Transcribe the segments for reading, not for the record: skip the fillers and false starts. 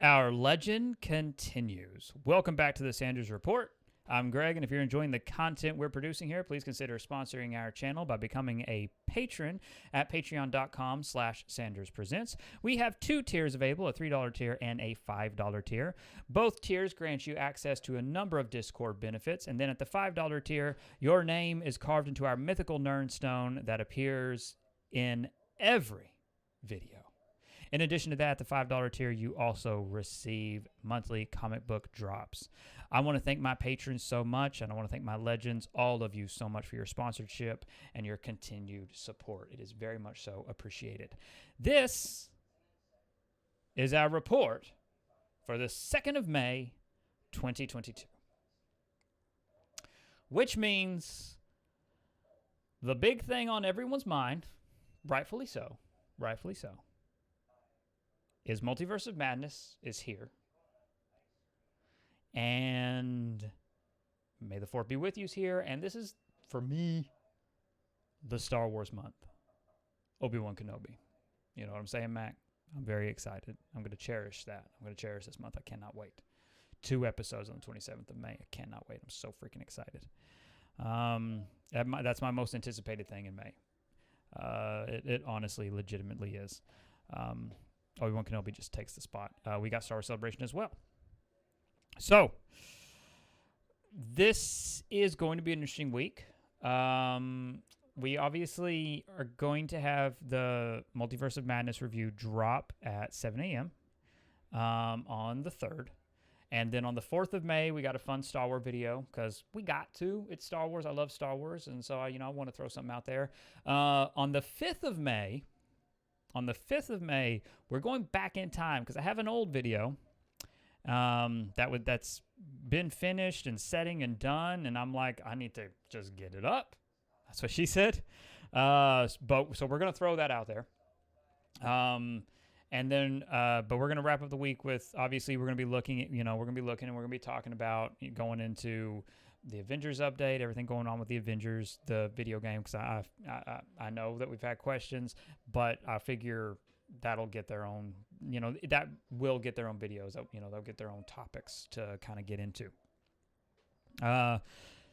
Our legend continues. Welcome back to the Sanders Report. I'm Greg, and if you're enjoying the content we're producing here, please consider sponsoring our channel by becoming a patron at patreon.com/SandersPresents. We have two tiers available, a $3 tier and a $5 tier. Both tiers grant you access to a number of Discord benefits, and then at the $5 tier, your name is carved into our mythical Nernstone that appears in every video. In addition to that, the $5 tier, you also receive monthly comic book drops. I want to thank my patrons so much, and I want to thank my legends, all of you, so much for your sponsorship and your continued support. It is very much so appreciated. This is our report for the 2nd of May, 2022. Which means the big thing on everyone's mind, rightfully so, is Multiverse of Madness is here. And May the 4th be with you's here. And this is, for me, the Star Wars month. Obi-Wan Kenobi. You know what I'm saying, Mac? I'm very excited. I'm going to cherish that. I'm going to cherish this month. I cannot wait. 2 episodes on the 27th of May. I cannot wait. I'm so freaking excited. That's my most anticipated thing in May. It honestly, legitimately is. Obi-Wan Kenobi just takes the spot. We got Star Wars Celebration as well. So, this is going to be an interesting week. We obviously are going to have the Multiverse of Madness review drop at 7 a.m. On the 3rd. And then on the 4th of May, we got a fun Star Wars video because we got to. It's Star Wars. I love Star Wars. And so, I want to throw something out there. On the 5th of May... we're going back in time because I have an old video that's been finished and setting and done, and I'm like, I need to just get it up. That's what she said. So we're gonna throw that out there. But we're gonna wrap up the week with, obviously we're gonna be looking at, and we're gonna be talking about going into the Avengers update, everything going on with the Avengers, the video game, because I know that we've had questions, but I figure that'll get their own, that will get their own videos. They'll get their own topics to kind of get into.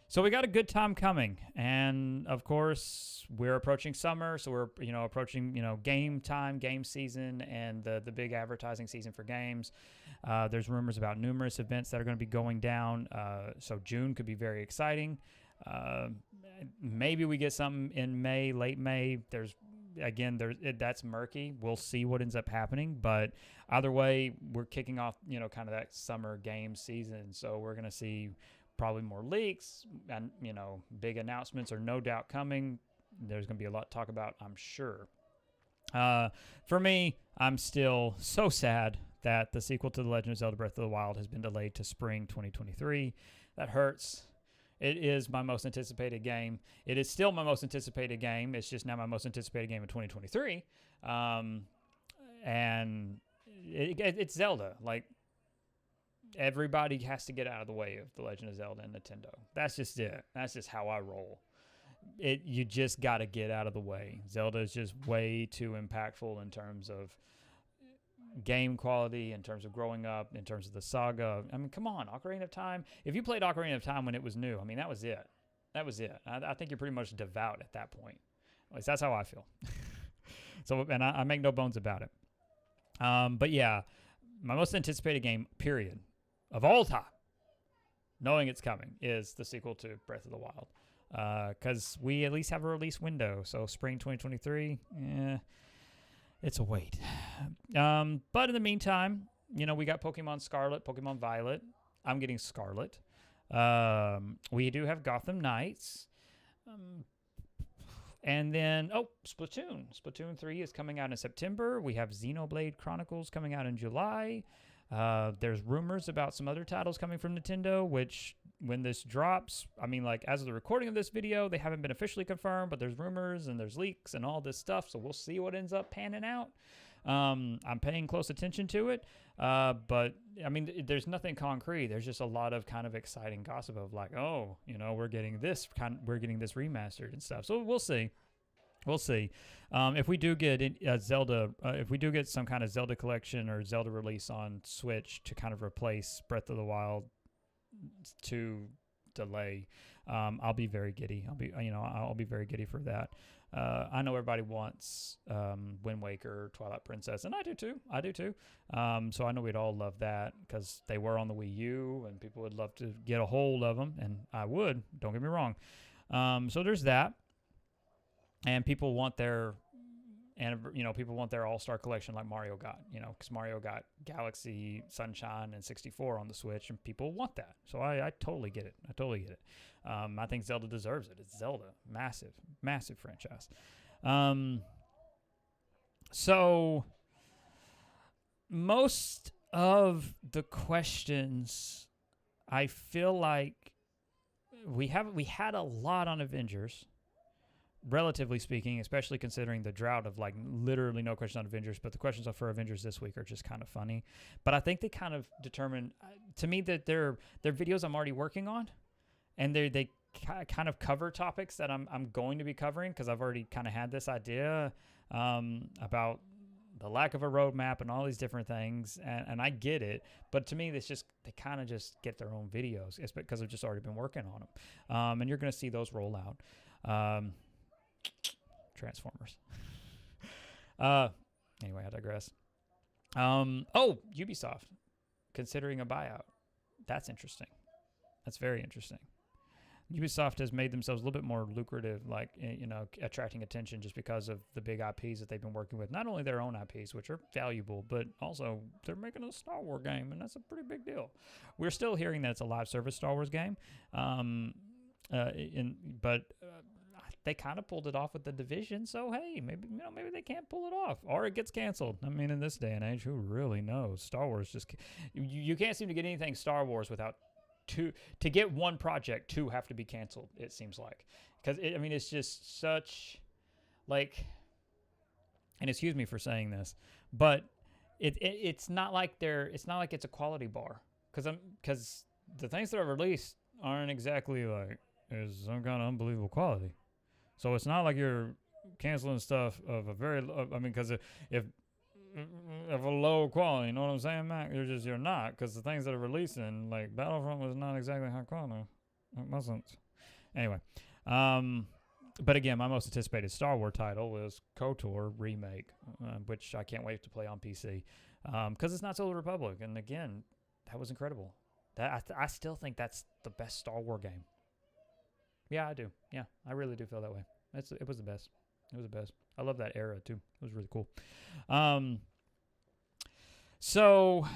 So we got a good time coming, and of course we're approaching summer, so we're approaching game time, game season, and the big advertising season for games. There's rumors about numerous events that are going to be going down, so June could be very exciting. Maybe we get something in May, late May. That's murky. We'll see what ends up happening, but either way, we're kicking off kind of that summer game season, so we're going to see probably more leaks and, big announcements are no doubt coming. There's going to be a lot to talk about, I'm sure. For me, I'm still so sad that the sequel to The Legend of Zelda Breath of the Wild has been delayed to spring 2023. That hurts. It is my most anticipated game. It is still my most anticipated game. It's just now my most anticipated game in 2023. And it's Zelda. Like, everybody has to get out of the way of The Legend of Zelda and Nintendo. That's just it. That's just how I roll. You just got to get out of the way. Zelda is just way too impactful in terms of game quality, in terms of growing up, in terms of the saga. I mean, come on, Ocarina of Time. If you played Ocarina of Time when it was new, that was it. That was it. I think you're pretty much devout at that point. At least that's how I feel. And I make no bones about it. But yeah, my most anticipated game, period, of all time, knowing it's coming, is the sequel to Breath of the Wild. Because we at least have a release window. So spring 2023, it's a wait. But in the meantime, we got Pokemon Scarlet, Pokemon Violet. I'm getting Scarlet. We do have Gotham Knights. And then, Splatoon. Splatoon 3 is coming out in September. We have Xenoblade Chronicles coming out in July. There's rumors about some other titles coming from Nintendo, which when this drops, as of the recording of this video, they haven't been officially confirmed, but there's rumors and there's leaks and all this stuff, so we'll see what ends up panning out. I'm paying close attention to it, but there's nothing concrete. There's just a lot of kind of exciting gossip of like, we're getting this remastered and stuff. So we'll see. We'll see. If we do get Zelda, if we do get some kind of Zelda collection or Zelda release on Switch to kind of replace Breath of the Wild to delay, I'll be very giddy. I'll be very giddy for that. I know everybody wants Wind Waker, Twilight Princess, and I do too. So I know we'd all love that because they were on the Wii U, and people would love to get a hold of them, and I would. Don't get me wrong. So there's that, and people want their, people want their All-Star collection like Mario got, because Mario got Galaxy, Sunshine, and 64 on the Switch, and people want that. So I totally get it. I think Zelda deserves it. It's Zelda. Massive, massive franchise. So most of the questions, I feel like we had a lot on Avengers, relatively speaking, especially considering the drought of like literally no questions on Avengers, but the questions for Avengers this week are just kind of funny. But I think they kind of determine, to me, that they're videos I'm already working on, and they kind of cover topics that I'm going to be covering because I've already kind of had this idea about the lack of a roadmap and all these different things, and I get it, but to me, they kind of just get their own videos. It's because I've just already been working on them, and you're going to see those roll out. Transformers. Anyway, I digress. Ubisoft considering a buyout. That's interesting. That's very interesting. Ubisoft has made themselves a little bit more lucrative, like, attracting attention just because of the big IPs that they've been working with. Not only their own IPs, which are valuable, but also they're making a Star Wars game, and that's a pretty big deal. We're still hearing that it's a live service Star Wars game, but they kind of pulled it off with The Division, so hey, maybe they can't pull it off, or it gets canceled. I mean, in this day and age, who really knows? Star Wars just you can't seem to get anything Star Wars without to get one project, two have to be canceled. It seems like, because it's just such like, and excuse me for saying this, but it's not like it's a quality bar, because the things that are released aren't exactly like is some kind of unbelievable quality. So it's not like you're canceling stuff of a very because if of a low quality, you know what I'm saying, Mac? You're not, because the things that are releasing, like Battlefront, was not exactly high quality. It wasn't. Anyway, but again, my most anticipated Star Wars title is KOTOR Remake, which I can't wait to play on PC, because it's not Old Republic, and again, that was incredible. I still think that's the best Star Wars game. Yeah, I do. Yeah, I really do feel that way. It was the best. It was the best. I love that era too. It was really cool. So,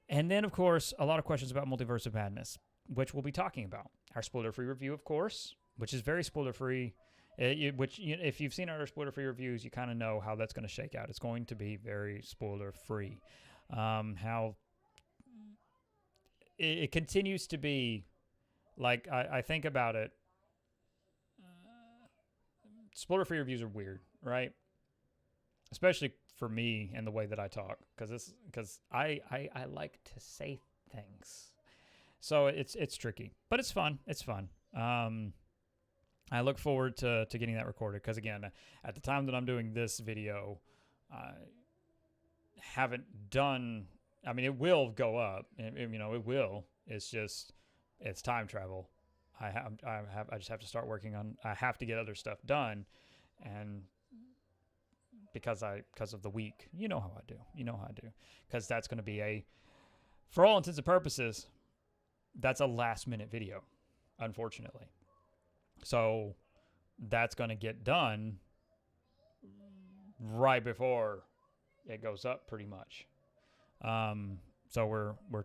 and then of course, a lot of questions about Multiverse of Madness, which we'll be talking about. Our spoiler-free review, of course, which is very spoiler-free. If you've seen our spoiler-free reviews, you kind of know how that's going to shake out. It's going to be very spoiler-free. How it continues to be, like, I think about it. Spoiler-free reviews are weird, right? Especially for me and the way that I talk, because I like to say things, so it's tricky, but it's fun. It's fun. I look forward to getting that recorded, because again, at the time that I'm doing this video, I haven't done. I mean, it will go up. It will. It's just it's time travel. I just have to start working on. I have to get other stuff done, and because of the week, you know how I do. Because that's going to be for all intents and purposes, that's a last minute video, unfortunately. So that's going to get done right before it goes up, pretty much. So we're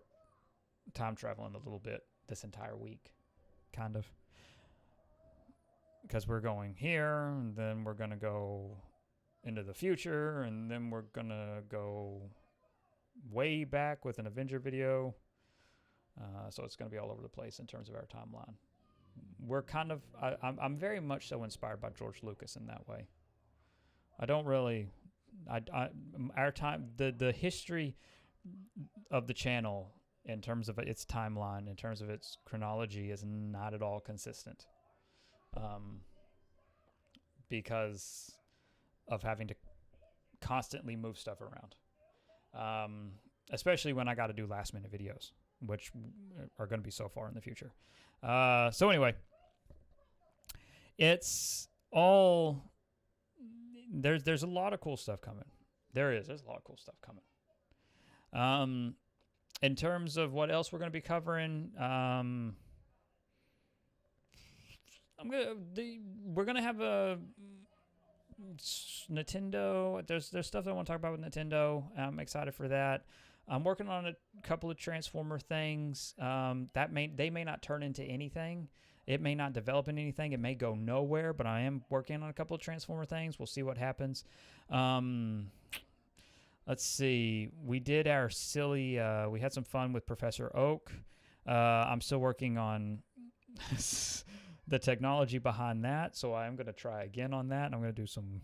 time traveling a little bit this entire week. Kind of, because we're going here, and then we're going to go into the future, and then we're going to go way back with an Avenger video. So it's going to be all over the place in terms of our timeline. We're kind of, I'm very much so inspired by George Lucas in that way. I don't really, our time, the history of the channel in terms of its timeline, in terms of its chronology, is not at all consistent. because of having to constantly move stuff around. Especially when I got to do last minute videos, which are going to be so far in the future. So anyway, it's all, there's a lot of cool stuff coming. There's a lot of cool stuff coming. In terms of what else we're going to be covering, we're going to have a Nintendo. There's stuff I want to talk about with Nintendo. I'm excited for that. I'm working on a couple of Transformer things. They may not turn into anything. It may not develop into anything. It may go nowhere, but I am working on a couple of Transformer things. We'll see what happens. Let's see. We did our silly, we had some fun with Professor Oak. I'm still working on the technology behind that, so I'm going to try again on that. I'm going to do some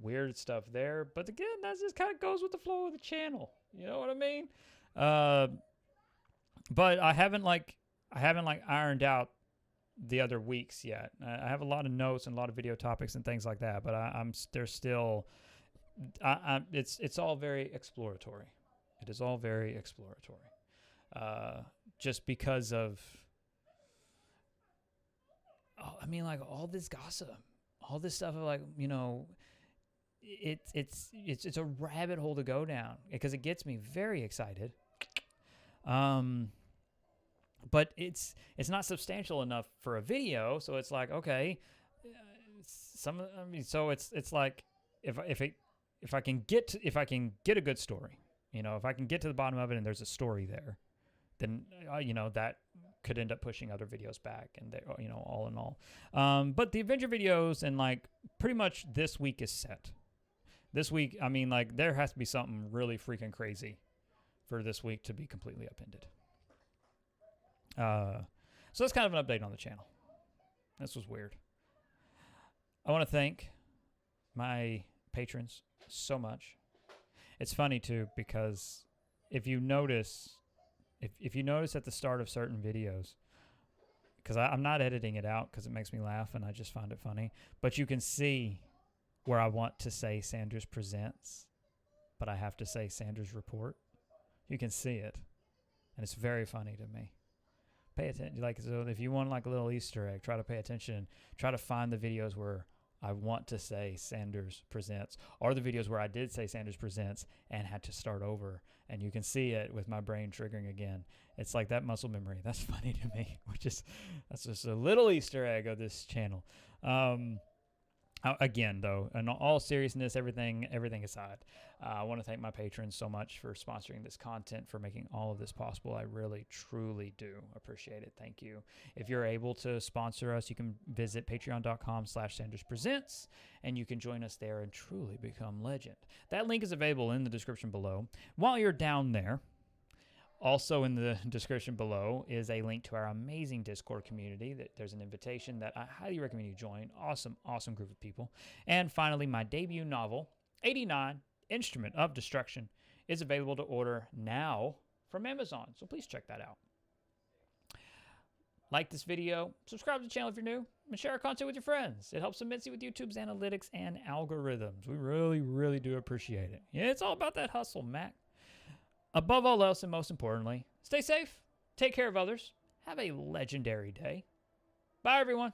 weird stuff there. But again, that just kind of goes with the flow of the channel. You know what I mean? But I haven't ironed out the other weeks yet. I have a lot of notes and a lot of video topics and things like that, but there's still, it's all very exploratory. It is all very exploratory. Just because of, all this gossip, all this stuff of it's a rabbit hole to go down because it gets me very excited. But it's not substantial enough for a video, so it's like, okay, so it's like if I can get a good story, if I can get to the bottom of it and there's a story there, then that could end up pushing other videos back, and they, all in all. But the Avenger videos and pretty much this week is set. This week, there has to be something really freaking crazy for this week to be completely upended. So that's kind of an update on the channel. This was weird. I want to thank my patrons so much. It's funny too, because if you notice at the start of certain videos, because I'm not editing it out because it makes me laugh and I just find it funny, but you can see where I want to say Sanders Presents, but I have to say Sanders Report. You can see it, and it's very funny to me. Pay attention. So if you want a little Easter egg, try to pay attention. Try to find the videos where I want to say Sanders Presents, or the videos where I did say Sanders Presents and had to start over, and you can see it with my brain triggering again. It's like that muscle memory. That's funny to me. That's just a little Easter egg of this channel. Again, though, in all seriousness, everything aside, I want to thank my patrons so much for sponsoring this content, for making all of this possible. I really, truly do appreciate it. Thank you. If you're able to sponsor us, you can visit patreon.com/SandersPresents, and you can join us there and truly become legend. That link is available in the description below. While you're down there, also in the description below is a link to our amazing Discord community. There's an invitation that I highly recommend you join. Awesome, awesome group of people. And finally, my debut novel, 89, Instrument of Destruction, is available to order now from Amazon. So please check that out. Like this video, subscribe to the channel if you're new, and share our content with your friends. It helps immensely with YouTube's analytics and algorithms. We really, really do appreciate it. Yeah, it's all about that hustle, Mac. Above all else, and most importantly, stay safe, take care of others, have a legendary day. Bye, everyone.